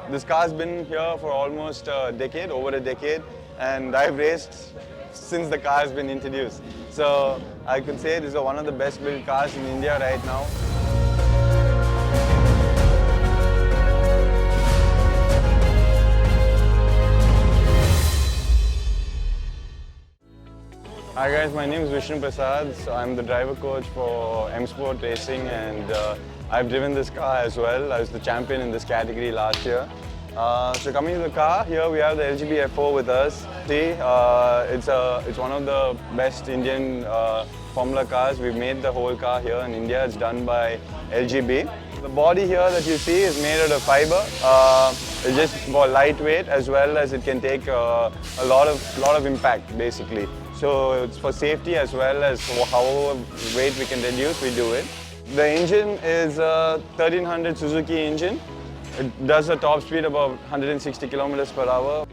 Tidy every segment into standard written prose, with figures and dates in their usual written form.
This car's been here for almost a decade, over a decade, and I've raced since the car has been introduced. So I could say this is one of the best built cars in India right now. Hi guys, my name is Vishnu Prasad. So I'm the driver coach for M Sport Racing, and I've driven this car as well. I was the champion in this category last year. So coming to the car, here we have the LGB F4 with us. See, it's one of the best Indian Formula cars. We've made the whole car here in India. It's done by LGB. The body here that you see is made out of fiber. It's just for lightweight, as well as it can take a lot of impact basically. So it's for safety as well as however weight we can reduce, we do it. The engine is a 1300 Suzuki engine. It does a top speed about 160 kilometers per hour.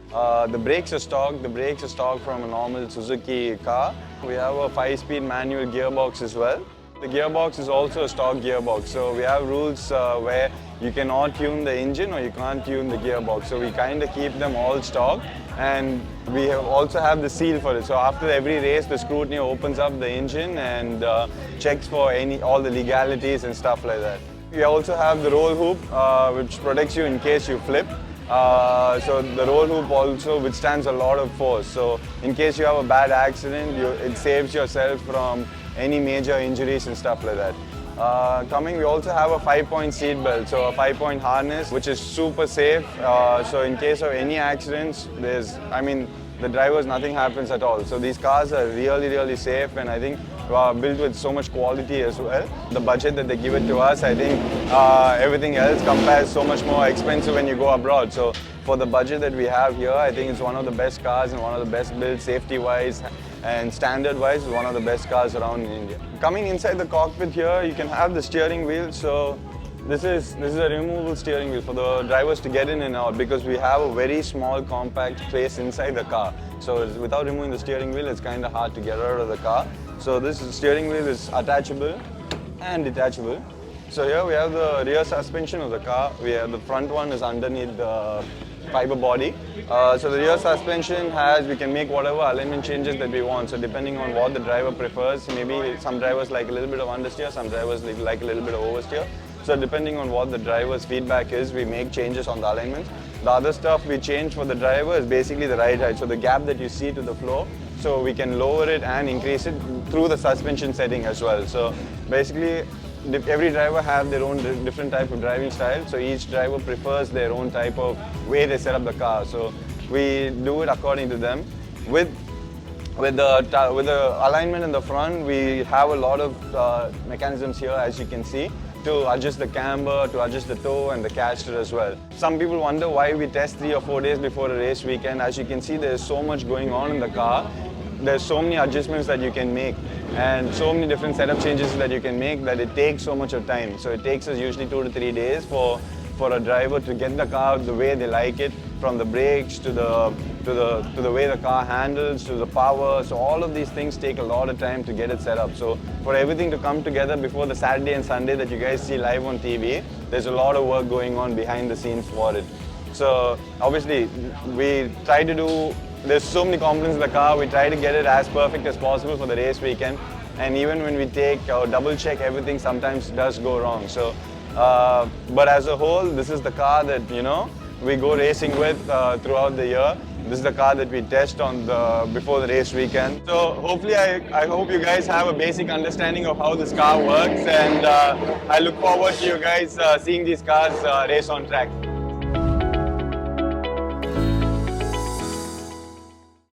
The brakes are stock. The brakes are stock from a normal Suzuki car. We have a 5-speed manual gearbox as well. The gearbox is also a stock gearbox. So we have rules where you cannot tune the engine or you can't tune the gearbox. So we kind of keep them all stock. And we also have the seal for it. So after every race, the scrutiny opens up the engine and checks for all the legalities and stuff like that. We also have the roll hoop, which protects you in case you flip. So the roll hoop also withstands a lot of force. So in case you have a bad accident, it saves yourself from any major injuries and stuff like that. We also have a 5-point seat belt, so a 5-point harness, which is super safe. So in case of any accidents, the drivers, nothing happens at all. So these cars are really safe, and I think built with so much quality as well. The budget that they give it to us, I think everything else compares so much more expensive when you go abroad. So for the budget that we have here, I think it's one of the best cars and one of the best built safety-wise and standard-wise, one of the best cars around in India. Coming inside the cockpit here, you can have the steering wheel. So this is a removable steering wheel for the drivers to get in and out, because we have a very small compact space inside the car. So without removing the steering wheel, it's kind of hard to get out of the car. So this steering wheel is attachable and detachable. So here we have the rear suspension of the car. The front one is underneath the fiber body. So the rear suspension we can make whatever alignment changes that we want. So depending on what the driver prefers, maybe some drivers like a little bit of understeer, some drivers like a little bit of oversteer. So depending on what the driver's feedback is, we make changes on the alignment. The other stuff we change for the driver is basically the ride height. So the gap that you see to the floor, so we can lower it and increase it through the suspension setting as well. So basically, every driver have their own different type of driving style. So each driver prefers their own type of way they set up the car. So we do it according to them. With the alignment in the front, we have a lot of mechanisms here, as you can see, to adjust the camber, to adjust the toe and the caster as well. Some people wonder why we test 3 or 4 days before a race weekend. As you can see, there's so much going on in the car. There's so many adjustments that you can make and so many different setup changes that you can make that it takes so much of time. So it takes us usually 2 to 3 days for a driver to get the car the way they like it, from the brakes to the way the car handles, to the power. So all of these things take a lot of time to get it set up. So for everything to come together before the Saturday and Sunday that you guys see live on TV, there's a lot of work going on behind the scenes for it. So obviously there's so many components in the car, we try to get it as perfect as possible for the race weekend. And even when we double check everything, sometimes it does go wrong. So, but as a whole, this is the car that, we go racing with throughout the year. This is the car that we test before the race weekend. So hopefully I hope you guys have a basic understanding of how this car works, and I look forward to you guys seeing these cars race on track.